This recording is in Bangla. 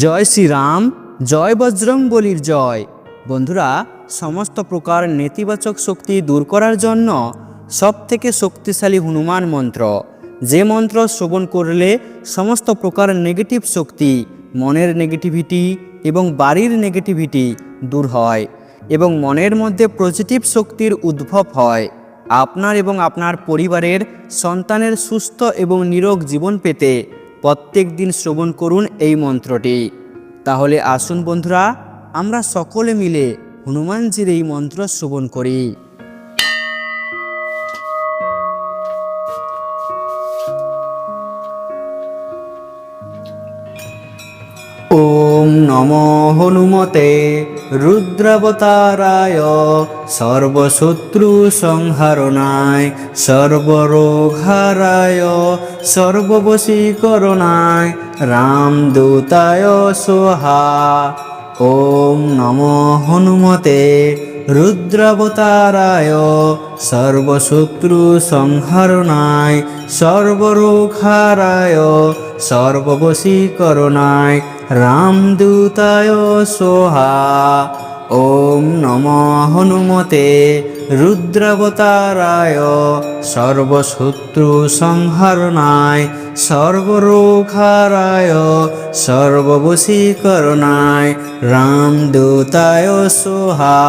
জয় শ্রীরাম, জয় বজরংবলীর জয়। বন্ধুরা, সমস্ত প্রকার নেতিবাচক শক্তি দূর করার জন্য সবথেকে শক্তিশালী হনুমান মন্ত্র, যে মন্ত্র শ্রবণ করলে সমস্ত প্রকার নেগেটিভ শক্তি, মনের নেগেটিভিটি এবং বাড়ির নেগেটিভিটি দূর হয় এবং মনের মধ্যে পজিটিভ শক্তির উদ্ভব হয়। আপনার এবং আপনার পরিবারের সন্তানের সুস্থ এবং নিরোগ জীবন পেতে প্রত্যেক দিন শ্রবণ করুন এই মন্ত্রটি। তাহলে আসুন বন্ধুরা, আমরা সকলে মিলে হনুমানজির এই মন্ত্র শ্রবণ করি। ওম নমো হনুমতে রুদ্রাবতারায়, সর্বশত্রু সংহারণায়, সর্বরোগহারায়, সর্ববশীকরণায়, রামদূতায় সোহা। ওম নমো হনুমতে রুদ্রাবতারায়, সর্বশত্রু সংহারণায়, সর্বরোগহারায়, সর্ববশীকরণায়, রামদূতায় সোহা। ওম নমো হনুমতে রুদ্রাবতারায়, সর্বশত্রু সংহারণায়, সর্বরোগহারায়, সর্ববশীকরণায়, রামদূতায় সোহা।